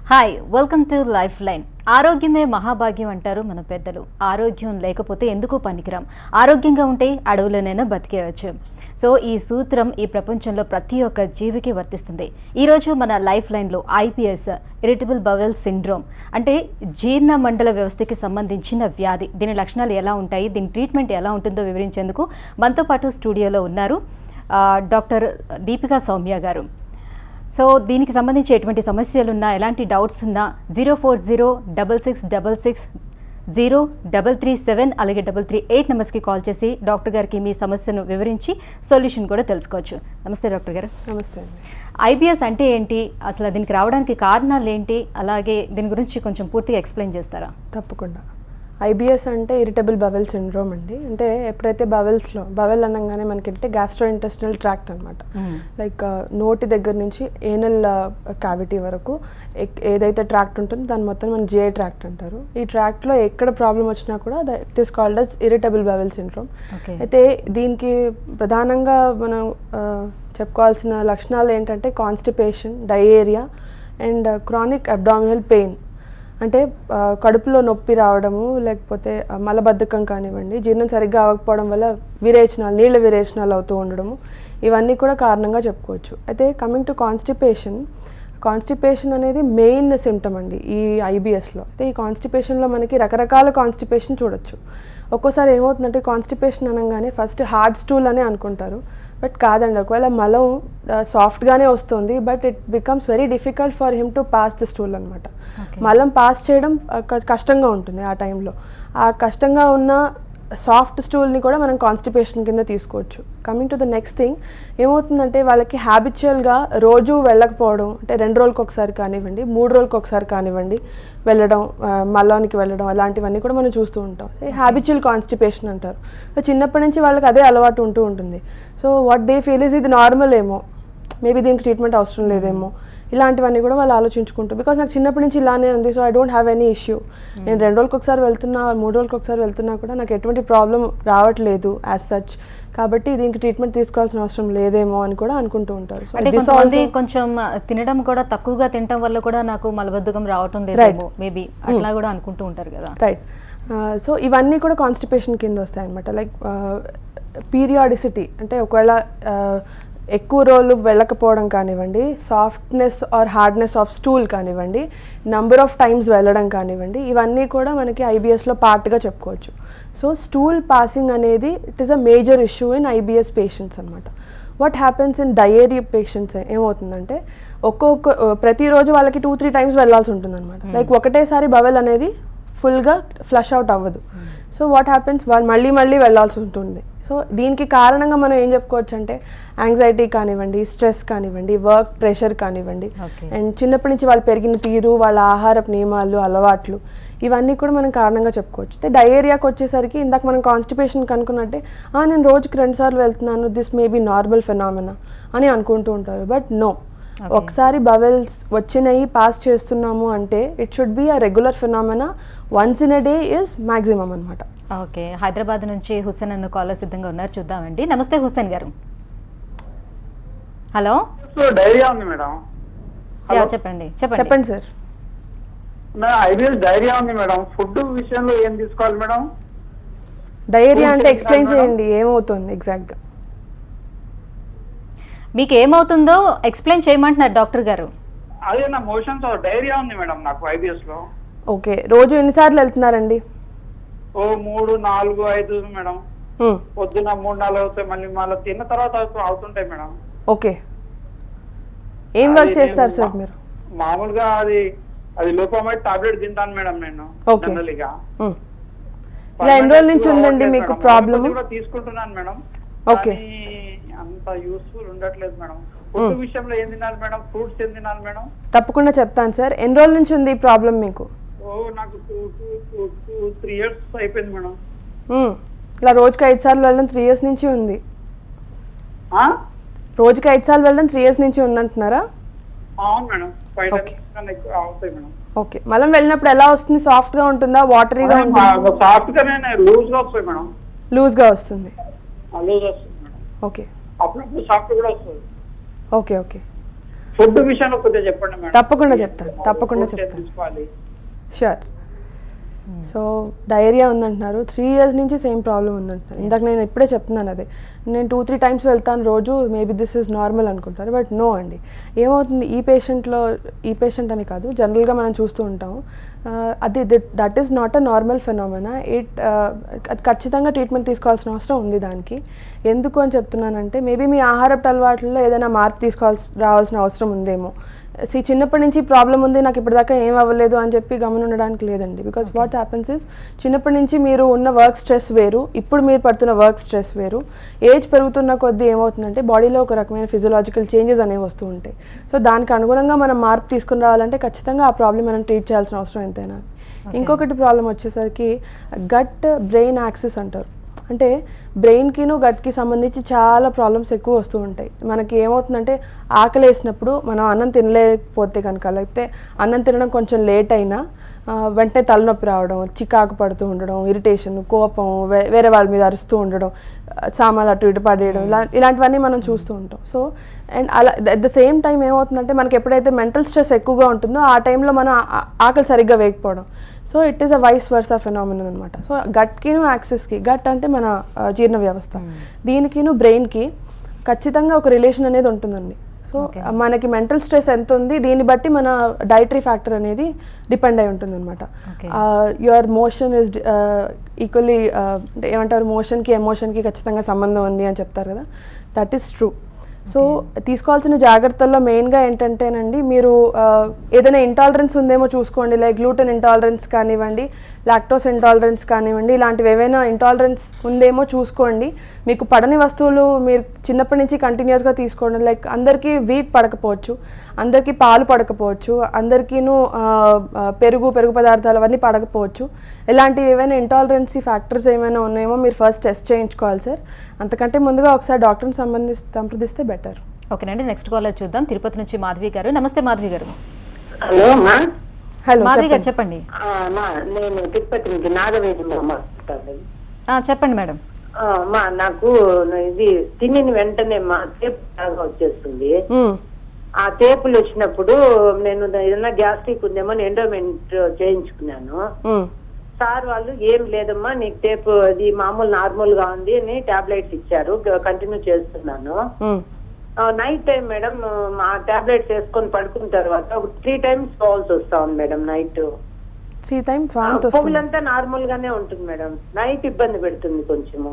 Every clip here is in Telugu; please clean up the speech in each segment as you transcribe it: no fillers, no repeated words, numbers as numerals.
Hi welcome to life line. ఆరోగ్యమే మహాభాగ్యం అంటారు మన పెద్దలు. ఆరోగ్యం లేకపోతే ఎందుకు పనికిరాం. ఆరోగ్యంగా ఉంటే అడవులోనైనా బతికేయవచ్చు. సో ఈ సూత్రం ఈ ప్రపంచంలో ప్రతి ఒక్క జీవికి వర్తిస్తుంది. ఈరోజు మన లైఫ్ లైన్లో ఐబిఎస్ ఇరిటబుల్ బవెల్ సిండ్రోమ్ అంటే జీర్ణ మండల వ్యవస్థకి సంబంధించిన వ్యాధి. దీని లక్షణాలు ఎలా ఉంటాయి, దీని ట్రీట్మెంట్ ఎలా ఉంటుందో వివరించేందుకు మనతో పాటు స్టూడియోలో ఉన్నారు డాక్టర్ దీపికా సౌమ్య గారు. సో దీనికి సంబంధించి ఎటువంటి సమస్యలున్నా, ఎలాంటి డౌట్స్ ఉన్నా 04066660337 అలాగే 338 నెంబర్స్కి కాల్ చేసి డాక్టర్ గారికి మీ సమస్యను వివరించి సొల్యూషన్ కూడా తెలుసుకోవచ్చు. నమస్తే డాక్టర్ గారు. నమస్తే అండి. ఐబిఎస్ అంటే ఏంటి, అసలు దీనికి రావడానికి కారణాలు ఏంటి, అలాగే దీని గురించి కొంచెం పూర్తిగా ఎక్స్ప్లెయిన్ చేస్తారా? తప్పకుండా. ఐబిఎస్ అంటే ఇరిటబుల్ బవెల్ సిండ్రోమ్ అండి. అంటే ఎప్పుడైతే బవెల్ అనగానే మనకి గ్యాస్ట్రో ఇంటెస్టినల్ ట్రాక్ట్ అనమాట. లైక్ నోటి దగ్గర నుంచి ఏనల్ క్యావిటీ వరకు ఏదైతే ట్రాక్ట్ ఉంటుందో దాని మొత్తం మనం జిఐ ట్రాక్ట్ అంటారు. ఈ ట్రాక్ట్లో ఎక్కడ ప్రాబ్లం వచ్చినా కూడా it is called as irritable bowel syndrome. అయితే దీనికి ప్రధానంగా మనం చెప్పుకోవాల్సిన లక్షణాలు ఏంటంటే constipation, diarrhoea and chronic abdominal pain. అంటే కడుపులో నొప్పి రావడము, లేకపోతే మలబద్ధకం కానివ్వండి, జీర్ణం సరిగ్గా అవ్వకపోవడం వల్ల నీళ్ళ విరేచనాలు అవుతూ ఉండడము, ఇవన్నీ కూడా కారణంగా చెప్పుకోవచ్చు. అయితే కమింగ్ టు కాన్స్టిపేషన్ అనేది మెయిన్ సిమ్టమ్ అండి ఈ ఐబిఎస్లో. అయితే ఈ కాన్స్టిపేషన్లో మనకి రకరకాల కాన్స్టిపేషన్ చూడొచ్చు. ఒక్కోసారి ఏమవుతుందంటే కాన్స్టిపేషన్ అనగానే ఫస్ట్ హార్డ్ స్టూల్ అని అనుకుంటారు, బట్ కాదండి. ఒకవేళ మలం సాఫ్ట్గానే వస్తుంది, but it becomes very difficult for him to pass the stool అనమాట. మలం పాస్ చేయడం కష్టంగా ఉంటుంది ఆ టైంలో. ఆ కష్టంగా ఉన్న సాఫ్ట్ స్టూల్ని కూడా మనం కాన్స్టిపేషన్ కింద తీసుకోవచ్చు. Coming to the next thing, ఏమవుతుందంటే వాళ్ళకి హ్యాబిచువల్గా రోజు వెళ్ళకపోవడం, అంటే 2 రోజులకు ఒకసారి కానివ్వండి, 3 రోజులకు ఒకసారి కానివ్వండి వెళ్ళడం, మలానికి వెళ్ళడం, అలాంటివన్నీ కూడా మనం చూస్తూ ఉంటాం. హ్యాబిచువల్ కాన్స్టిపేషన్ అంటారు. సో చిన్నప్పటి నుంచి వాళ్ళకి అదే అలవాటు ఉంటూ ఉంటుంది. So what they feel is ఇది నార్మల్ ఏమో, మేబీ దీనికి ట్రీట్మెంట్ అవసరం లేదేమో, ఇలాంటివన్నీ కూడా వాళ్ళు ఆలోచించుకుంటూ, బికాస్ నాకు చిన్నప్పటి నుంచి ఇలానే ఉంది, so I don't have any issue. నేను 2 రోజులకు ఒకసారి వెళ్తున్నా, 3 రోజులకు ఒకసారి వెళ్తున్నా కూడా నాకు ఎటువంటి ప్రాబ్లం రావట్లేదు యాజ్ సచ్. కాబట్టి దీనికి ట్రీట్మెంట్ తీసుకోవాల్సిన అవసరం లేదేమో అని కూడా అనుకుంటూ ఉంటారు. కొంచెం తినడం కూడా తక్కువగా తినడం వల్ల కూడా నాకు మలబద్ధకం రావటం లేదు మేబీ అట్లా కూడా అనుకుంటూ ఉంటారు కదా. రైట్. సో ఇవన్నీ కూడా కాన్స్టిపేషన్ కింద వస్తాయి అనమాట. లైక్ పీరియాడిసిటీ, అంటే ఒకవేళ ఎక్కువ రోజులు వెళ్ళకపోవడం కానివ్వండి, softness or hardness of stool కానివ్వండి, నంబర్ ఆఫ్ టైమ్స్ వెళ్ళడం కానివ్వండి, ఇవన్నీ కూడా మనకి ఐబిఎస్లో పార్ట్గా చెప్పుకోవచ్చు. సో స్టూల్ పాసింగ్ అనేది it is a major issue in IBS patients అనమాట. What happens in diarrhoea patients ఏమవుతుందంటే ప్రతిరోజు వాళ్ళకి 2-3 టైమ్స్ వెళ్ళాల్సి ఉంటుంది అనమాట. లైక్ ఒకటేసారి బవెల్ అనేది ఫుల్గా ఫ్లష్ అవుట్ అవ్వదు. సో వాట్ హ్యాపెన్స్, వాళ్ళు మళ్ళీ వెళ్ళాల్సి ఉంటుంది. సో దీనికి కారణంగా మనం ఏం చెప్పుకోవచ్చు అంటే యాంగ్జైటీ కానివ్వండి, స్ట్రెస్ కానివ్వండి, వర్క్ ప్రెషర్ కానివ్వండి, అండ్ చిన్నప్పటి నుంచి వాళ్ళు పెరిగిన తీరు, వాళ్ళ ఆహారపు నియమాలు, అలవాట్లు, ఇవన్నీ కూడా మనం కారణంగా చెప్పుకోవచ్చు. డయేరియాకి వచ్చేసరికి ఇందాక మనం కాన్స్టిపేషన్ కనుక్కున్నట్టే నేను రోజుకి 2 సార్లు వెళ్తున్నాను, this may be normal phenomena అని అనుకుంటూ ఉంటారు. బట్ నో, ఒకసారి బవెల్స్ వచ్చినాయి పాస్ చేస్తున్నాము అంటే it should be a regular phenomena. Once in a day is maximum అనమాట. ఓకే, హైదరాబాద్ నుంచి హుస్సేన్ అన్న కాలర్ సిద్ధంగా ఉన్నారు, చూద్దామండి. నమస్తే హుస్సేన్ గారు. హలో, డైరియా ఉంది మేడం. చెప్పండి సార్. ఐబిఎస్ డైరియా ఉంది మేడం. ఫుడ్ విషయంలో ఏం తీసుకోవాలి మేడం? డయేరియా అంటే ఎక్స్ప్లెయిన్ చేయండి, ఏమవుతుంది ఎగ్జాక్ట్గా? మీకు ఏమవుతుందో ఎక్స్ప్లెయిన్ చేయమంటున్నారు డాక్టర్ గారు. అదే నా మోషన్స్ డైరియా ఉంది మేడం నాకు ఐబిఎస్ లో. ఓకే, రోజు ఎన్నిసార్లు వెళ్తున్నారండి? 3, 4, 5 మేడం. పొద్దున 3, 4 అవుతాయి, మళ్ళీ తిన్న తర్వాత అవుతుంటాయి మేడం. ఓకే, ఏం వర్క్ చేస్తారు సార్ మీరు? మామూలుగా అది లోపమైట్ టాబ్లెట్ తింటాను మేడం నేను. ఓకే, ఇలా ఎన్ని రోజుల నుంచి ఉందండి మీకు ప్రాబ్లమ్? తీసుకుంటున్నాను మేడం. ఓకే, అంత యూస్ఫుల్ ఉండట్లేదు మేడం. ఫుడ్ విషయంలో ఏం తినాలి మేడం? ఫ్రూట్స్ ఏం తినాలి మేడం? తప్పకుండా చెప్తాను సార్. ఎన్ని రోజుల నుంచి ఉంది ఈ ప్రాబ్లం మీకు? నాకు 2-3 years అయిపోయింది మేడం. ఇలా రోజుకి 5 సార్లు వెళ్ళడం 3 years నుంచి ఉంది. రోజుకి 5 సార్లు వెళ్ళడం 3 years నుంచి ఉందంటున్నారా? అవును మేడం. అవుతాయి మేడం. ఓకే, మలం వెళ్ళినప్పుడు ఎలా వస్తుంది? సాఫ్ట్ గా ఉంటుందా, వాటరీగా ఉంటుందా? సాఫ్ట్ గానే లూజ్ గా వస్తాయి మేడం. లూజ్ గా వస్తుంది. లూజ్ వస్తుంది మేడం. ఓకే, అప్పుడప్పుడు సాఫ్ట్ కూడా వస్తుంది. Okay okay. ఫుడ్ విషయంలో కొద్దిగా చెప్పండి మేడం. తప్పకుండా చెప్తాను. తీసుకోవాలి. షూర్. సో డయేరియా ఉందంటున్నారు, 3 years నుంచి సేమ్ ప్రాబ్లం ఉందంటున్నారు. ఇందాక నేను ఇప్పుడే చెప్తున్నాను అదే, నేను 2-3 times వెళ్తాను రోజు, మేబీ దిస్ ఈజ్ నార్మల్ అనుకుంటారు, బట్ నో అండి. ఏమవుతుంది ఈ పేషెంట్ అని కాదు, జనరల్గా మనం చూస్తూ ఉంటాము, అది that is not a normal phenomena. అది ఖచ్చితంగా ట్రీట్మెంట్ తీసుకోవాల్సిన అవసరం ఉంది దానికి. ఎందుకు అని చెప్తున్నానంటే, మేబీ మీ ఆహారపు అలవాట్లలో ఏదైనా మార్పు రావాల్సిన అవసరం ఉందేమో. చిన్నప్పటి నుంచి ప్రాబ్లం ఉంది, నాకు ఇప్పటిదాకా ఏం అవ్వలేదు అని చెప్పి గమనం ఉండడానికి లేదండి. బికాస్ వాట్ హ్యాపెన్స్ ఇస్, చిన్నప్పటి నుంచి మీరు ఉన్న వర్క్ స్ట్రెస్ వేరు, ఇప్పుడు మీరు పడుతున్న వర్క్ స్ట్రెస్ వేరు. ఏజ్ పెరుగుతున్న కొద్దీ ఏమవుతుందంటే బాడీలో ఒక రకమైన ఫిజియలాజికల్ చేంజెస్ అనేవి వస్తూ ఉంటాయి. సో దానికి అనుగుణంగా మనం మార్పు తీసుకుని రావాలంటే ఖచ్చితంగా ఆ ప్రాబ్లం మనం ట్రీట్ చేయాల్సిన అవసరం ఎంతైనా. ఇంకొకటి ప్రాబ్లం వచ్చేసరికి గట్ బ్రెయిన్ యాక్సిస్ అంటారు. అంటే బ్రెయిన్కిను గట్కి సంబంధించి చాలా ప్రాబ్లమ్స్ ఎక్కువ వస్తూ ఉంటాయి. మనకి ఏమవుతుందంటే ఆకలి వేసినప్పుడు మనం అన్నం తినలేకపోతే కనుక, లేకపోతే అన్నం తినడం కొంచెం లేట్ అయినా వెంటనే తలనొప్పి రావడం, చికాకు పడుతూ ఉండడం, ఇరిటేషన్, కోపం, వేరే వాళ్ళ మీద అరుస్తూ ఉండడం, సామాన్లు అటు ఇటు పడేయడం, ఇలాంటివన్నీ మనం చూస్తూ ఉంటాం. సో అండ్ అలా అట్ ద సేమ్ టైం ఏమవుతుందంటే మనకి ఎప్పుడైతే మెంటల్ స్ట్రెస్ ఎక్కువగా ఉంటుందో ఆ టైంలో మనం ఆకలి సరిగ్గా వేయకపోవడం. So it is a vice versa phenomenon అనమాట. సో గట్కిను యాక్సిస్కి, గట్ అంటే మన జీర్ణ వ్యవస్థ, దీనికిను బ్రెయిన్కి ఖచ్చితంగా ఒక రిలేషన్ అనేది ఉంటుందండి. సో మనకి మెంటల్ స్ట్రెస్ ఎంత ఉంది దీన్ని బట్టి మన డైటరీ ఫ్యాక్టర్ అనేది డిపెండ్ అయి ఉంటుంది అనమాట. యువర్ మోషన్ ఇస్ ఈక్వల్లీ, అంటే ఏమంటారు, మోషన్కి ఎమోషన్కి ఖచ్చితంగా సంబంధం ఉంది అని చెప్తారు కదా, దట్ ఈస్ ట్రూ. సో తీసుకోవాల్సిన జాగ్రత్తల్లో మెయిన్గా ఏంటంటేనండి, మీరు ఏదైనా ఇంటాలరెన్స్ ఉందేమో చూసుకోండి. లైక్ గ్లూటెన్ ఇంటాలరెన్స్ కానివ్వండి, లాక్టోస్ ఇంటాలరెన్స్ కానివ్వండి, ఇలాంటివి ఏవైనా ఇంటాలరెన్స్ ఉందేమో చూసుకోండి. మీకు పడని వస్తువులు మీరు చిన్నప్పటి నుంచి కంటిన్యూస్గా తీసుకోండి. లైక్ అందరికీ వీట్ పడకపోవచ్చు, అందరికీ పాలు పడకపోవచ్చు, అందరికీను పెరుగు పదార్థాలు అవన్నీ పడకపోవచ్చు. ఇలాంటివి ఏవైనా ఇంటాలరెన్సీ ఫ్యాక్టర్స్ ఏమైనా ఉన్నాయేమో మీరు ఫస్ట్ టెస్ట్ చేయించుకోవాలి సార్. అంతకంటే ముందుగా ఒకసారి డాక్టర్ని సంప్రదిస్తే బెటర్. ఓకేనండి, నెక్స్ట్ కాలర్ చూద్దాం. తిరుపతి నుంచి మాధవి గారు. నమస్తే మాధవి గారు. హలో మా. హలో మాధవి గారు చెప్పండి. నేను తిరుపతి నుంచి నాగవేది చెప్పండి మేడం. మా నాకు ఇది తినిన వెంటనే మా తేపు బాగా వచ్చేస్తుంది. ఆ తేపులు వచ్చినప్పుడు నేను ఏదైనా గ్యాస్ట్రిక్ ఉందేమో ఎండోమెంట్ చేయించుకున్నాను. సార్ వాళ్ళు ఏం లేదమ్మా నీకు టేపు అది మామూలు నార్మల్ గా ఉంది అని టాబ్లెట్స్ ఇచ్చారు, కంటిన్యూ చేస్తున్నాను. నైట్ టైం మేడం ఆ టాబ్లెట్స్ వేసుకొని పడుకున్న తర్వాత ఒక 3 times ఫాల్స్ వస్తా ఉంది మేడం. నైట్ 3 times పొగులంతా నార్మల్ గానే ఉంటుంది మేడం, నైట్ ఇబ్బంది పెడుతుంది కొంచెము.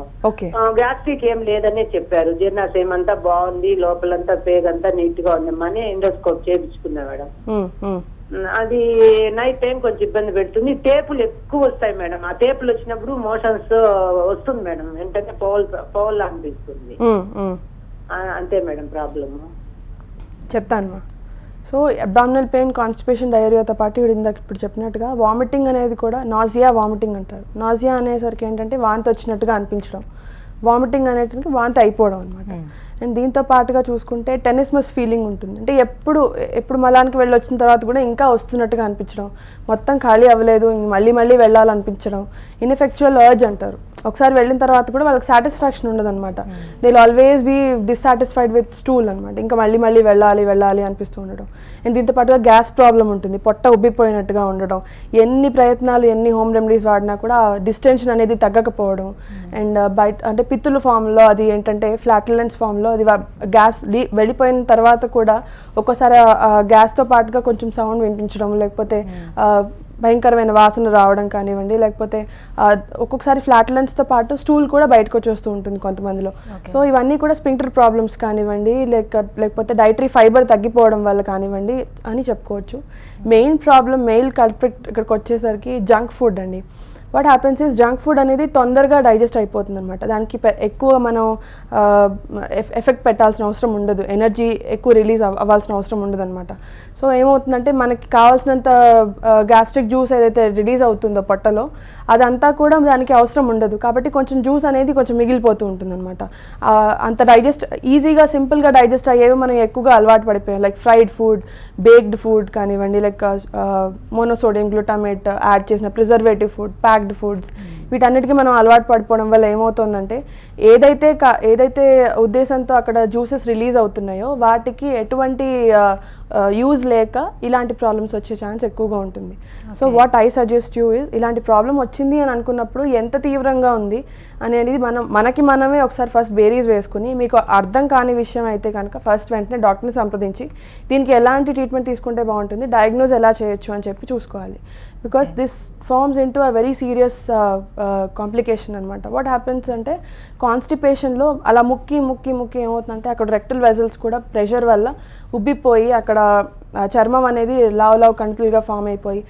గ్యాస్ట్రిక్ ఏం లేదనే చెప్పారు, జీర్ణాశయం అంతా బాగుంది, లోపలంతా పేగంతా నీట్ గా ఉందమ్మా అని ఎండోస్కోప్ చేయించుకున్నా మేడం. అది నైట్ టైం కొంచెం ఇబ్బంది పెడుతుంది. టేపులు ఎక్కువ వస్తాయి మేడం, ఆ టేపులు వచ్చినప్పుడు మోషన్స్ వస్తుంది మేడం, వెంటనే పోవల్ అనిపిస్తుంది. అంతే మేడం ప్రాబ్లమ్. చెప్తాను. సో అబ్డామినల్ పెయిన్, కాన్స్టిపేషన్, డయేరియాతో పాటు ఇప్పుడు చెప్పినట్టుగా వామిటింగ్ అనేది కూడా నాజియా వామిటింగ్ అంటారు. నాజియా అనేసరికి ఏంటంటే వాంతి వచ్చినట్టుగా అనిపించడం, వామిటింగ్ అనేటికి వాంతి అయిపోవడం అనమాట. అండ్ దీంతో పాటుగా చూసుకుంటే టెనిస్మస్ ఫీలింగ్ ఉంటుంది. అంటే ఎప్పుడు మలానికి వెళ్ళి వచ్చిన తర్వాత కూడా ఇంకా వస్తున్నట్టుగా అనిపించడం, మొత్తం ఖాళీ అవ్వలేదు మళ్ళీ వెళ్ళాలనిపించడం, ఇన్ఎఫెక్చువల్ అర్జ్ అంటారు. ఒకసారి వెళ్ళిన తర్వాత కూడా వాళ్ళకి సాటిస్ఫాక్షన్ ఉండదు అనమాట. They will always be dissatisfied with stool అనమాట. ఇంకా మళ్ళీ వెళ్ళాలి అనిపిస్తూ ఉండడం. అండ్ దీంతో పాటుగా గ్యాస్ ప్రాబ్లం ఉంటుంది, పొట్ట ఉబ్బిపోయినట్టుగా ఉండడం, ఎన్ని ప్రయత్నాలు ఎన్ని హోమ్ రెమెడీస్ వాడినా కూడా డిస్టెన్షన్ అనేది తగ్గకపోవడం. అండ్ బయట అంటే పిత్తుల ఫామ్లో అది ఏంటంటే ఫ్లాటులెన్స్ ఫామ్లో అది గ్యాస్ వెళ్ళిపోయిన తర్వాత కూడా ఒక్కోసారి గ్యాస్తో పాటుగా కొంచెం సౌండ్ వినిపించడం, లేకపోతే భయంకరమైన వాసన రావడం కానివ్వండి, లేకపోతే ఒక్కొక్కసారి ఫ్లాటులెన్స్తో పాటు స్టూల్ కూడా బయటకు వచ్చేస్తూ ఉంటుంది కొంతమందిలో. సో ఇవన్నీ కూడా స్పింక్టర్ ప్రాబ్లమ్స్ కానివ్వండి, లేకపోతే డైటరీ ఫైబర్ తగ్గిపోవడం వల్ల కానివ్వండి అని చెప్పుకోవచ్చు. మెయిన్ ప్రాబ్లం, మెయిన్ కల్ప్రిట్ ఇక్కడికి వచ్చేసరికి జంక్ ఫుడ్ అండి. What happens is junk food అనేది తొందరగా డైజెస్ట్ అయిపోతుంది అనమాట. దానికి ఎక్కువ మనం ఎఫెక్ట్ పెట్టాల్సిన అవసరం ఉండదు, ఎనర్జీ ఎక్కువ రిలీజ్ అవ్వాల్సిన అవసరం ఉండదు అనమాట. సో ఏమవుతుందంటే మనకి కావాల్సినంత గ్యాస్ట్రిక్ జ్యూస్ ఏదైతే రిలీజ్ అవుతుందో పొట్టలో అదంతా కూడా దానికి అవసరం ఉండదు. కాబట్టి కొంచెం జ్యూస్ అనేది కొంచెం మిగిలిపోతూ ఉంటుంది అనమాట. అంత ఈజీగా సింపుల్గా డైజెస్ట్ అయ్యేవి మనం ఎక్కువగా అలవాటు పడిపోయాం. Like fried food, baked food కానివ్వండి, లైక్ మోనోసోడియం గ్లూటామేట్ యాడ్ చేసిన ప్రిజర్వేటివ్ ఫుడ్, ప్యాక్డ్ ఫుడ్స్, వీటన్నిటికీ మనం అలవాటు పడిపోవడం వల్ల ఏమవుతుందంటే ఏదైతే ఉద్దేశంతో అక్కడ జ్యూసెస్ రిలీజ్ అవుతున్నాయో వాటికి ఎటువంటి యూజ్ లేక ఇలాంటి ప్రాబ్లమ్స్ వచ్చే ఛాన్స్ ఎక్కువగా ఉంటుంది. So what I suggest you is, ఇలాంటి ప్రాబ్లం వచ్చింది అని అనుకున్నప్పుడు ఎంత తీవ్రంగా ఉంది అనేది మనమే ఒకసారి ఫస్ట్ బేరీస్ వేసుకుని, మీకు అర్థం కాని విషయం అయితే కనుక ఫస్ట్ వెంటనే డాక్టర్ని సంప్రదించి దీనికి ఎలాంటి ట్రీట్మెంట్ తీసుకుంటే బాగుంటుంది, డయాగ్నోజ్ ఎలా చేయొచ్చు అని చెప్పి చూసుకోవాలి. Because this forms into a very serious complication అనమాట. వాట్ హ్యాపెన్స్ అంటే కాన్స్టిపేషన్లో అలా ముక్కి ఏమవుతుందంటే అక్కడ రెక్టల్ వెజల్స్ కూడా ప్రెషర్ వల్ల ఉబ్బిపోయి అక్కడ చర్మం అనేది లావు కంటులుగా ఫామ్ అయిపోయి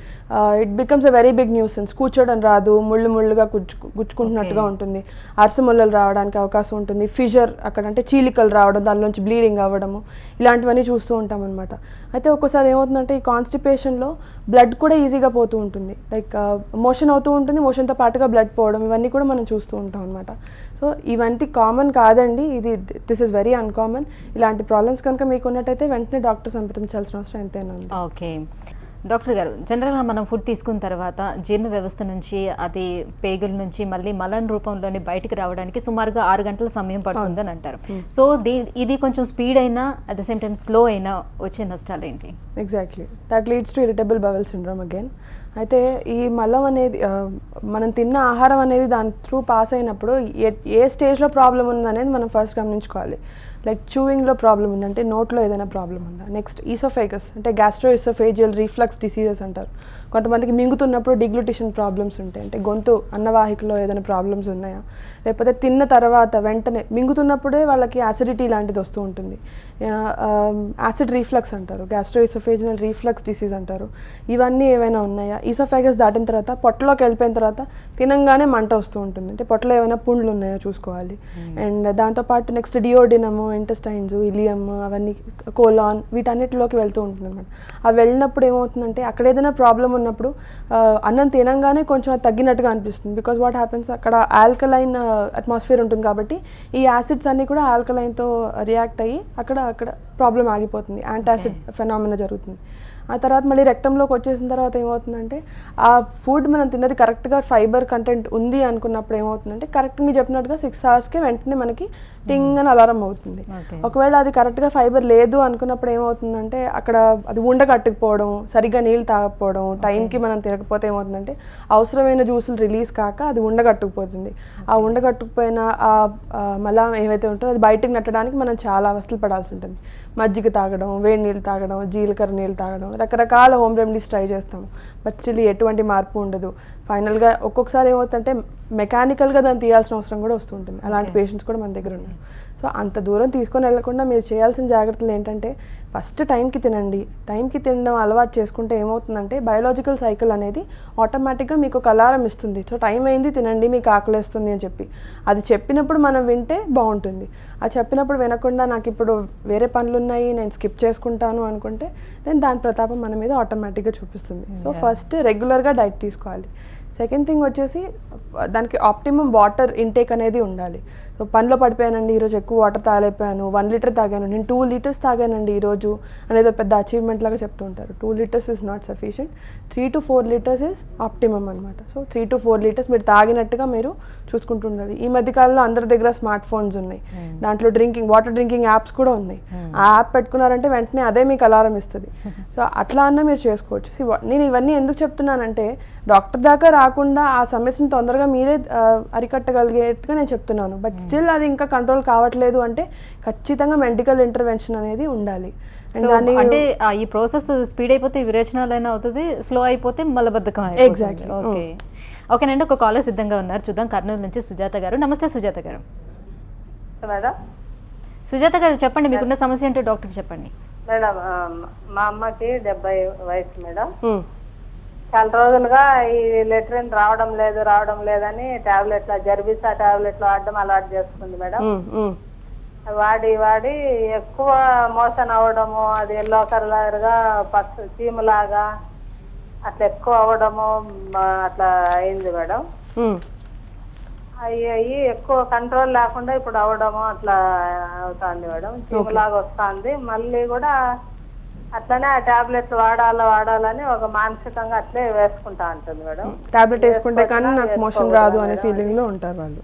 it becomes a very big nuisance. కూర్చోవడం రాదు, ముళ్ళుగా గుచ్చుకుంటున్నట్టుగా ఉంటుంది, అరసముళ్ళలు రావడానికి అవకాశం ఉంటుంది, ఫిజర్ అక్కడ అంటే చీలికలు రావడం, దానిలోంచి బ్లీడింగ్ అవ్వడము, ఇలాంటివన్నీ చూస్తూ ఉంటాం అనమాట. అయితే ఒక్కోసారి ఏమవుతుందంటే ఈ కాన్స్టిపేషన్లో బ్లడ్ కూడా ఈజీగా పోతూ ఉంటుంది, లైక్ మోషన్ అవుతూ ఉంటుంది, మోషన్తో పాటుగా బ్లడ్ పోవడం, ఇవన్నీ కూడా మనం చూస్తూ ఉంటాం అనమాట. సో ఇవన్నీ కామన్ కాదండి, దిస్ ఇస్ వెరీ అన్కామన్. ఇలాంటి ప్రాబ్లమ్స్ కనుక మీకు ఉన్నట్టయితే వెంటనే డాక్టర్ సంప్రదించాల్సిన అవసరం ఎంతైనా ఉంది. ఓకే డాక్టర్ గారు, జనరల్గా మనం ఫుడ్ తీసుకున్న తర్వాత జీర్ణ వ్యవస్థ నుంచి అది పేగుల నుంచి మళ్ళీ మలం రూపంలోని బయటికి రావడానికి సుమారుగా 6 గంటల సమయం పడుతుందని అంటారు. సో ఇది కొంచెం స్పీడ్ అయినా at the same time slow అయినా వచ్చే నష్టాలు ఏంటి? Exactly, that leads to irritable bowel syndrome again. అయితే ఈ మలం అనేది మనం తిన్న ఆహారం అనేది దాని త్రూ పాస్ అయినప్పుడు ఏ స్టేజ్లో ప్రాబ్లం ఉందనేది మనం ఫస్ట్ గమనించుకోవాలి. లైక్ చూయింగ్లో ప్రాబ్లం ఉందంటే నోట్లో ఏదైనా ప్రాబ్లం ఉందా, నెక్స్ట్ ఈసోఫేగస్ అంటే గ్యాస్ట్రోఇసోఫేజియల్ రిఫ్లక్స్ డిసీజెస్ అంటారు. కొంతమందికి మింగుతున్నప్పుడు డిగ్లూటిషన్ ప్రాబ్లమ్స్ ఉంటాయి, అంటే గొంతు అన్నవాహికలో ఏదైనా ప్రాబ్లమ్స్ ఉన్నాయా, లేకపోతే తిన్న తర్వాత వెంటనే మింగుతున్నప్పుడే వాళ్ళకి యాసిడిటీ లాంటిది వస్తూ ఉంటుంది, యాసిడ్ రీఫ్లక్స్ అంటారు, గ్యాస్ట్రోఇసోఫేజియల్ రీఫ్లక్స్ డిసీజ్ అంటారు. ఇవన్నీ ఏమైనా ఉన్నాయా, ఈసోఫేగస్ దాటిన తర్వాత పొట్టలోకి వెళ్ళిపోయిన తర్వాత తినంగానే మంట వస్తూ ఉంటుంది, అంటే పొట్టలో ఏమైనా పుండ్లు ఉన్నాయో చూసుకోవాలి. అండ్ దాంతోపాటు నెక్స్ట్ డియోడినము, ఇంటెస్టైన్స్, ఇలియం, అవన్నీ కోలాన్, వీటన్నిటిలోకి వెళ్తూ ఉంటుంది అనమాట. అవి వెళ్ళినప్పుడు ఏమవుతుందంటే అక్కడ ఏదైనా ప్రాబ్లం ఉన్నప్పుడు అన్నం తినంగానే కొంచెం అది తగ్గినట్టుగా అనిపిస్తుంది. బికాజ్ వాట్ హ్యాపెన్స్, అక్కడ ఆల్కలైన్ అట్మాస్ఫియర్ ఉంటుంది కాబట్టి ఈ యాసిడ్స్ అన్నీ కూడా ఆల్కలైన్తో రియాక్ట్ అయ్యి అక్కడ ప్రాబ్లం ఆగిపోతుంది, యాంటాసిడ్ ఫెనామినా జరుగుతుంది. ఆ తర్వాత మళ్ళీ రెక్టంలోకి వచ్చేసిన తర్వాత ఏమవుతుందంటే ఆ ఫుడ్ మనం తిన్నది కరెక్ట్గా ఫైబర్ కంటెంట్ ఉంది అనుకున్నప్పుడు ఏమవుతుందంటే కరెక్ట్ మీరు చెప్పినట్టుగా 6 అవర్స్కే వెంటనే మనకి టింగ్ అని అలారం అవుతుంది. ఒకవేళ అది కరెక్ట్గా ఫైబర్ లేదు అనుకున్నప్పుడు ఏమవుతుందంటే అక్కడ అది ఉండగట్టుకుపోవడం, సరిగ్గా నీళ్ళు తాగకపోవడం, టైంకి మనం తినకపోతే ఏమవుతుందంటే అవసరమైన జ్యూసులు రిలీజ్ కాక అది ఉండగట్టుకుపోతుంది. ఆ ఉండగట్టుకుపోయిన ఆ మలం ఏవైతే ఉంటుందో అది బయటకు నెట్టడానికి మనం చాలా అవస్థలు పడాల్సి ఉంటుంది. మజ్జిగ తాగడం, వేడి నీళ్ళు తాగడం, జీలకర్ర నీళ్ళు తాగడం, రకరకాల హోమ్ రెమెడీస్ ట్రై చేస్తాము, బట్ స్టిల్ ఎటువంటి మార్పు ఉండదు. ఫైనల్గా ఒక్కొక్కసారి ఏమవుతుందంటే మెకానికల్గా దాన్ని తీయాల్సిన అవసరం కూడా వస్తుంటుంది. అలాంటి పేషెంట్స్ కూడా మన దగ్గర ఉన్నారు. సో అంత దూరం తీసుకొని వెళ్లకుండా మీరు చేయాల్సిన జాగ్రత్తలు ఏంటంటే ఫస్ట్ టైంకి తినండి. టైంకి తినడం అలవాటు చేసుకుంటే ఏమవుతుందంటే బయోలాజికల్ సైకిల్ అనేది ఆటోమేటిక్గా మీకు ఒక అలారం ఇస్తుంది, సో టైం అయింది తినండి, మీకు ఆకలేస్తుంది అని చెప్పి. అది చెప్పినప్పుడు మనం వింటే బాగుంటుంది. అది చెప్పినప్పుడు వినకుండా నాకు ఇప్పుడు వేరే పనులు ఉన్నాయి, నేను స్కిప్ చేసుకుంటాను అనుకుంటే దెన్ దాని ప్రతాపం మన మీద ఆటోమేటిక్గా చూపిస్తుంది. సో ఫస్ట్ రెగ్యులర్గా డైట్ తీసుకోవాలి. సెకండ్ థింగ్ వచ్చేసి దానికి ఆప్టిమమ్ వాటర్ ఇంటేక్ అనేది ఉండాలి. సో పనిలో పడిపోయానండి, ఈరోజు ఎక్కువ వాటర్ తాగలేకపోయాను, 1 లీటర్ తాగాను, నేను 2 లీటర్స్ తాగానండి ఈరోజు అనేది పెద్ద అచీవ్మెంట్ లాగా చెప్తూ ఉంటారు. 2 litres is not sufficient, 3 to 4 litres is optimum అనమాట. సో 3 to 4 లీటర్స్ మీరు తాగినట్టుగా మీరు చూసుకుంటూ ఉండాలి. ఈ మధ్యకాలంలో అందరి దగ్గర స్మార్ట్ ఫోన్స్ ఉన్నాయి, దాంట్లో వాటర్ డ్రింకింగ్ యాప్స్ కూడా ఉన్నాయి. ఆ యాప్ పెట్టుకున్నారంటే వెంటనే అదే మీకు అలారం ఇస్తుంది. సో అట్లా అన్నా మీరు చేసుకోవచ్చు. నేను ఇవన్నీ ఎందుకు చెప్తున్నానంటే డాక్టర్ దాకా రాకుండా ఆ సమస్యను తొందరగా మీరే అరికట్టగలిగేట్టుగా నేను చెప్తున్నాను. బట్ స్టిల్ అది ఇంకా కంట్రోల్ కావట్లేదు అంటే ఖచ్చితంగా మెడికల్ ఇంటర్వెన్షన్ అనేది ఉండాలి. అంటే ఈ ప్రాసెస్ స్పీడ్ అయిపోతే విరేచనాలైనా అవుతుంది, స్లో అయిపోతే మలబద్ధకం. ఎగ్జాక్ట్లీ. ఓకేనండి, ఒక కాలర్ సిద్ధంగా ఉన్నారు, చూద్దాం. కర్నూలు నుంచి సుజాత గారు. నమస్తే సుజాత గారు. మేడం సుజాత గారు చెప్పండి, మీకున్న సమస్య ఏంటో డాక్టర్కి చెప్పండి. మేడం మా అమ్మకి 70 వయసు మేడం. చాలా రోజులుగా ఈ లెట్రిన్ రావడం లేదని టాబ్లెట్లు జర్బిసా టాబ్లెట్లు వాడడం అలవాటు చేసుకుంది మేడం. వాడి ఎక్కువ మోషన్ అవ్వడము, అది ఎల్లో కలర్ గా చీమలాగా అట్లా ఎక్కువ అవ్వడము అట్లా అయింది మేడం. అయ్యి ఎక్కువ కంట్రోల్ లేకుండా ఇప్పుడు అవ్వడము అట్లా అవుతుంది మేడం, చీమలాగా వస్తుంది. మళ్ళీ కూడా అట్లనే ఆ టాబ్లెట్స్ వాడాలని ఒక మానసికంగా అట్లే వేసుకుంటా ఉంటుంది మేడం. టాబ్లెట్ వేసుకుంటే కానీ నాకు మోషన్ రాదు అనే ఫీలింగ్లో ఉంటారు వాళ్ళు.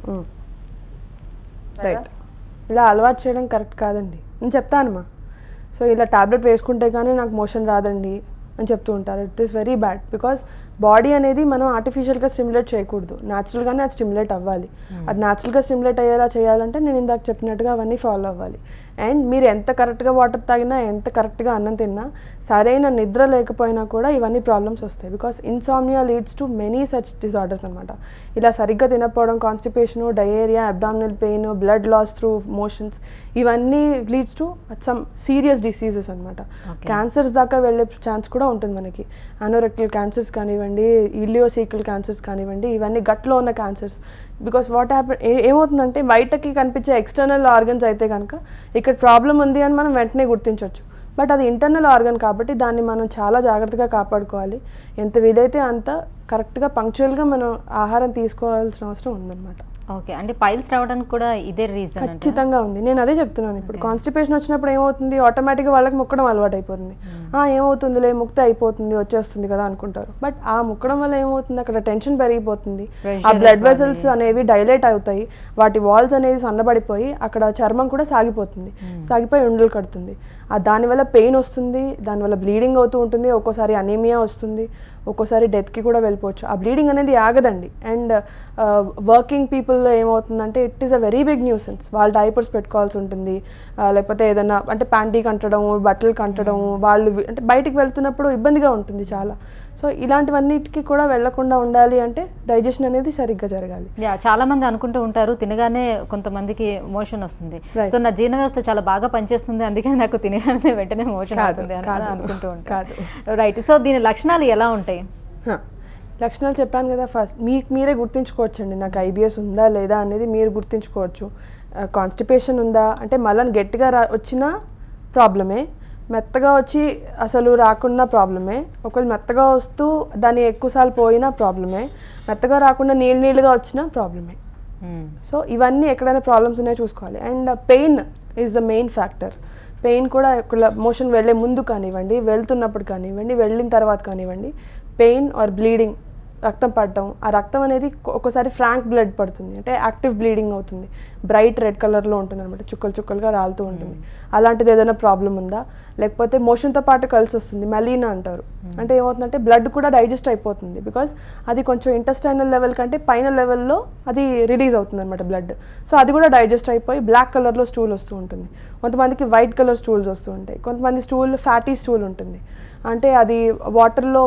రైట్, ఇలా అలవాటు చేయడం కరెక్ట్ కాదండి. నేను చెప్తానమ్మా, సో ఇలా టాబ్లెట్ వేసుకుంటే కానీ నాకు మోషన్ రాదండి అని చెప్తూ ఉంటారు. It is very bad. Because body అనేది మనం ఆర్టిఫిషియల్గా స్టిమ్యులేట్ చేయకూడదు, న్యాచురల్గానే అది స్టిమ్యులేట్ అవ్వాలి. అది న్యాచురల్గా స్టిమ్యులేట్ అయ్యేలా చేయాలంటే నేను ఇందాక చెప్పినట్టుగా అవన్నీ ఫాలో అవ్వాలి. అండ్ మీరు ఎంత కరెక్ట్గా వాటర్ తాగినా, ఎంత కరెక్ట్గా అన్నం తిన్నా, సరైన నిద్ర లేకపోయినా కూడా ఇవన్నీ ప్రాబ్లమ్స్ వస్తాయి. Because insomnia leads to many such disorders అనమాట. ఇలా సరిగ్గా తినకపోవడం, constipation, diarrhoea, abdominal pain, blood loss through motions, ఇవన్నీ leads to some serious diseases అనమాట. క్యాన్సర్స్ దాకా వెళ్ళే ఛాన్స్ కూడా ఉంటుంది మనకి. అనోరెక్టల్ క్యాన్సర్స్ కానివ్వండి, ఇలియోసీకల్ క్యాన్సర్స్ కానివ్వండి, ఇవన్నీ గట్లో ఉన్న క్యాన్సర్స్. బికాస్ వాట్ హ్యాపెన్, ఏమవుతుందంటే బయటకి కనిపించే ఎక్స్టర్నల్ ఆర్గన్స్ అయితే కనుక ఇక్కడ ప్రాబ్లం ఉంది అని మనం వెంటనే గుర్తించవచ్చు. బట్ అది ఇంటర్నల్ ఆర్గన్ కాబట్టి దాన్ని మనం చాలా జాగ్రత్తగా కాపాడుకోవాలి. ఎంత వీలైతే అంత కరెక్ట్గా పంక్చువల్గా మనం ఆహారం తీసుకోవాల్సిన అవసరం ఉందన్నమాట. ఓకే, అంటే పైల్స్ రావడానికి కూడా ఇదే రీజన్? ఖచ్చితంగా ఉంది. నేను అదే చెప్తున్నాను. ఇప్పుడు కాన్స్టిపేషన్ వచ్చినప్పుడు ఏమవుతుంది, ఆటోమేటిక్గా వాళ్ళకి ముక్కడం అలవాటు అయిపోతుంది. ఏమవుతుందిలే ముక్త అయిపోతుంది, వచ్చేస్తుంది కదా అనుకుంటారు. బట్ ఆ ముక్కడం వల్ల ఏమవుతుంది, అక్కడ టెన్షన్ పెరిగిపోతుంది, ఆ బ్లడ్ వెసల్స్ అనేవి డైలేట్ అవుతాయి, వాటి వాల్స్ అనేది సన్నబడిపోయి అక్కడ చర్మం కూడా సాగిపోతుంది, సాగిపోయి ఉండలు కడుతుంది. దానివల్ల పెయిన్ వస్తుంది, దానివల్ల బ్లీడింగ్ అవుతూ ఉంటుంది, ఒక్కోసారి అనీమియా వస్తుంది, ఒక్కోసారి డెత్కి కూడా వెళ్ళిపోవచ్చు. ఆ బ్లీడింగ్ అనేది ఆగదండి. అండ్ వర్కింగ్ పీపుల్లో ఏమవుతుందంటే it is a very big nuisance. వాళ్ళు డైపర్స్ పెట్టుకోవాల్సి ఉంటుంది, లేకపోతే ఏదైనా అంటే ప్యాంటీ కంటడము, బట్టలు కంటడము, వాళ్ళు అంటే బయటికి వెళ్తున్నప్పుడు ఇబ్బందిగా ఉంటుంది చాలా. సో ఇలాంటివన్నిటికీ కూడా వెళ్లకుండా ఉండాలి అంటే డైజెషన్ అనేది సరిగ్గా జరగాలి. చాలా మంది అనుకుంటూ ఉంటారు తినగానే కొంతమందికి మోషన్ వస్తుంది, సో నా జీర్ణ వ్యవస్థ చాలా బాగా పనిచేస్తుంది, అందుకే నాకు తినగానే వెంటనే మోషన్ అవుతుంది అని అనుకుంటూ ఉంటారు. రైట్, సో దీని లక్షణాలు ఎలా ఉంటాయి? లక్షణాలు చెప్పాను కదా, ఫస్ట్ మీరే గుర్తించుకోవచ్చండి, నాకు ఐబిఎస్ ఉందా లేదా అనేది మీరు గుర్తించుకోవచ్చు. కాన్స్టిపేషన్ ఉందా అంటే మళ్ళీ గట్టిగా వచ్చినా ప్రాబ్లమే, మెత్తగా వచ్చి అసలు రాకుండా ప్రాబ్లమే, ఒకవేళ మెత్తగా వస్తూ దాన్ని ఎక్కువసార్లు పోయినా ప్రాబ్లమే, మెత్తగా రాకుండా నీళ్ళుగా వచ్చినా ప్రాబ్లమే. సో ఇవన్నీ ఎక్కడైనా ప్రాబ్లమ్స్ ఉన్నాయో చూసుకోవాలి. And pain is the main factor. Pain కూడా మోషన్ వెళ్ళే ముందు కానివ్వండి, వెళ్తున్నప్పుడు కానివ్వండి, వెళ్ళిన తర్వాత కానివ్వండి, పెయిన్ ఆర్ బ్లీడింగ్, రక్తం పడటం, ఆ రక్తం అనేది ఒక్కోసారి ఫ్రాంక్ బ్లడ్ పడుతుంది, అంటే యాక్టివ్ బ్లీడింగ్ అవుతుంది, బ్రైట్ రెడ్ కలర్లో ఉంటుంది అనమాట, చుక్కలు చుక్కలుగా రాలుతూ ఉంటుంది. అలాంటిది ఏదైనా ప్రాబ్లం ఉందా, లేకపోతే మోషన్తో పాటు కలిసి వస్తుంది, మెలీనా అంటారు. అంటే ఏమవుతుందంటే బ్లడ్ కూడా డైజెస్ట్ అయిపోతుంది, బికాజ్ అది కొంచెం ఇంటెస్టైనల్ లెవెల్ కంటే పైన లెవెల్లో అది రిలీజ్ అవుతుంది అనమాట బ్లడ్. సో అది కూడా డైజెస్ట్ అయిపోయి బ్లాక్ కలర్లో స్టూల్ వస్తూ ఉంటుంది. కొంతమందికి వైట్ కలర్ స్టూల్స్ వస్తూ ఉంటాయి, కొంతమంది స్టూల్ ఫ్యాటీ స్టూల్ ఉంటుంది, అంటే అది వాటర్లో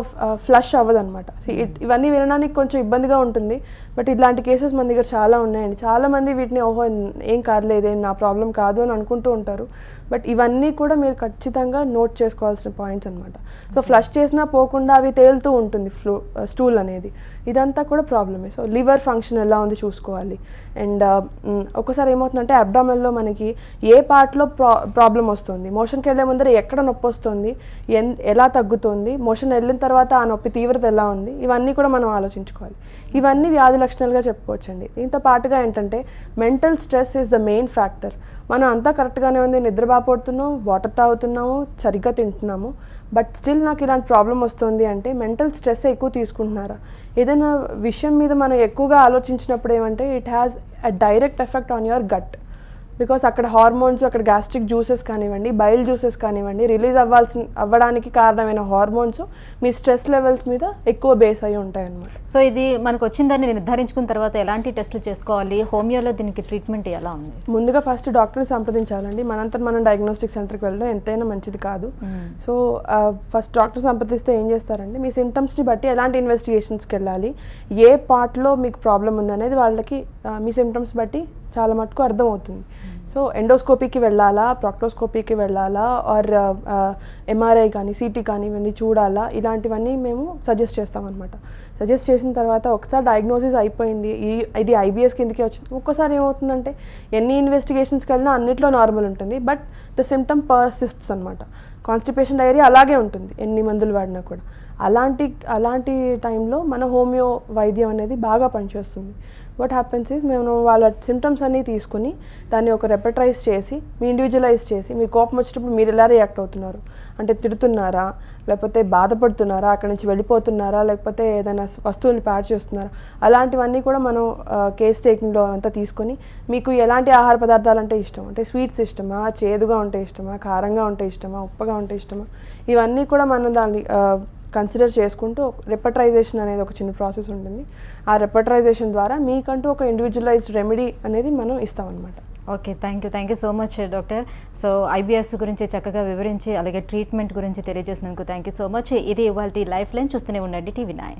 ఫ్లష్ అవ్వదు అనమాట. ఇవన్నీ వినడానికి కొంచెం ఇబ్బందిగా ఉంటుంది, బట్ ఇట్లాంటి కేసెస్ మన దగ్గర చాలా ఉన్నాయండి. చాలామంది వీటిని ఓహో ఏం కాదులేదే నా ప్రాబ్లం కాదు అని అనుకుంటూ ఉంటారు, బట్ ఇవన్నీ కూడా మీరు ఖచ్చితంగా నోట్ చేసుకోవాల్సిన పాయింట్స్ అనమాట. సో ఫ్లష్ చేసినా పోకుండా అవి తేలుతూ ఉంటుంది స్టూల్ అనేది, ఇదంతా కూడా ప్రాబ్లమే. సో లివర్ ఫంక్షన్ ఎలా ఉంది చూసుకోవాలి. అండ్ ఒక్కసారి ఏమవుతుందంటే అబ్డామిన్లో మనకి ఏ పార్ట్లో ప్రాబ్లం వస్తుంది, మోషన్కి వెళ్ళే ముందర ఎక్కడ నొప్పి వస్తుంది, ఎలా తగ్గుతుంది, మోషన్ వెళ్ళిన తర్వాత ఆ నొప్పి తీవ్రత ఎలా ఉంది, ఇవన్నీ కూడా మనం ఆలోచించుకోవాలి. ఇవన్నీ వ్యాధి లక్షణాలుగా చెప్పుకోవచ్చండి. దీంతో పాటుగా ఏంటంటే mental stress is the main factor. మనం అంతా కరెక్ట్గానే ఉంది, నిద్ర బాగా పడుతున్నాం, వాటర్ తాగుతున్నాము, సరిగ్గా తింటున్నాము, బట్ స్టిల్ నాకు ఇలాంటి ప్రాబ్లం వస్తుంది అంటే మెంటల్ స్ట్రెస్ ఎక్కువ తీసుకుంటున్నారా? ఏదైనా విషయం మీద మనం ఎక్కువగా ఆలోచించినప్పుడు ఏమంటే it has a direct effect on your gut, because అక్కడ హార్మోన్స్, అక్కడ గ్యాస్ట్రిక్ జ్యూసెస్ కానివ్వండి, బైల్ జ్యూసెస్ కానివ్వండి, రిలీజ్ అవ్వడానికి కారణమైన హార్మోన్స్ మీ స్ట్రెస్ లెవెల్స్ మీద ఎక్కువ బేస్ అయ్యి ఉంటాయి అన్నమాట. సో ఇది మనకు వచ్చిందని నిర్ధారించుకున్న తర్వాత ఎలాంటి టెస్టులు చేసుకోవాలి? హోమియోలో దీనికి ట్రీట్మెంట్ ఎలా ఉంది? ముందుగా ఫస్ట్ డాక్టర్ని సంప్రదించాలండి. మనంతా మనం డయాగ్నోస్టిక్ సెంటర్కి వెళ్ళడం ఎంతైనా మంచిది కాదు. సో ఫస్ట్ డాక్టర్ సంప్రదిస్తే ఏం చేస్తారండి, మీ సిమ్టమ్స్ని బట్టి ఎలాంటి ఇన్వెస్టిగేషన్స్కి వెళ్ళాలి, ఏ పార్ట్లో మీకు ప్రాబ్లం ఉందనేది వాళ్ళకి మీ సిమ్టమ్స్ బట్టి చాలా మటుకు అర్థమవుతుంది. సో ఎండోస్కోపీకి వెళ్ళాలా, ప్రాక్టోస్కోపీకి వెళ్ళాలా, ఆర్ ఎంఆర్ఐ కానీ సిటీ కానివ్వండి చూడాలా, ఇలాంటివన్నీ మేము సజెస్ట్ చేస్తామన్నమాట. సజెస్ట్ చేసిన తర్వాత ఒకసారి డయాగ్నోసిస్ అయిపోయింది, ఇది ఐబిఎస్ కిందకే వచ్చింది, ఒక్కసారి ఏమవుతుందంటే ఎన్ని ఇన్వెస్టిగేషన్స్కి వెళ్ళినా అన్నిట్లో నార్మల్ ఉంటుంది, బట్ ద సిమ్టమ్ పర్సిస్ట్స్ అనమాట. కాన్స్టిపేషన్ డైరీ అలాగే ఉంటుంది ఎన్ని మందులు వాడినా కూడా. అలాంటి టైంలో మన హోమియో వైద్యం అనేది బాగా పనిచేస్తుంది. వాట్ హ్యాపెన్స్ ఈజ్ మేము వాళ్ళ సిమ్టమ్స్ అన్నీ తీసుకుని దాన్ని ఒక రెపటరైజ్ చేసి మీ ఇండివిజువలైజ్ చేసి మీ కోపం వచ్చేటప్పుడు మీరు ఎలా రియాక్ట్ అవుతున్నారు, అంటే తిడుతున్నారా, లేకపోతే బాధపడుతున్నారా, అక్కడి నుంచి వెళ్ళిపోతున్నారా, లేకపోతే ఏదైనా వస్తువులు ప్యాడ్ చేస్తున్నారా, అలాంటివన్నీ కూడా మనం కేస్ టేకింగ్లో అంతా తీసుకొని మీకు ఎలాంటి ఆహార పదార్థాలు అంటే ఇష్టం, అంటే స్వీట్స్ ఇష్టమా, చేదుగా ఉంటే ఇష్టమా, కారంగా ఉంటే ఇష్టమా, ఉప్పగా ఉంటే ఇష్టమా, ఇవన్నీ కూడా మనం దాన్ని కన్సిడర్ చేసుకుంటూ రెపటరైజేషన్ అనేది ఒక చిన్న ప్రాసెస్ ఉంటుంది. ఆ రెపటరైజేషన్ ద్వారా మీకంటూ ఒక ఇండివిజువలైజ్డ్ రెమెడీ అనేది మనం ఇస్తామన్నమాట. Okay, thank you so much doctor. So IBS గురించి చక్కగా వివరించి అలాగే ట్రీట్మెంట్ గురించి తెలియజేసినందుకు థ్యాంక్ యూ సో మచ్. ఇది ఇవాళ లైఫ్ లైన్. చూస్తూనే ఉండండి TV9.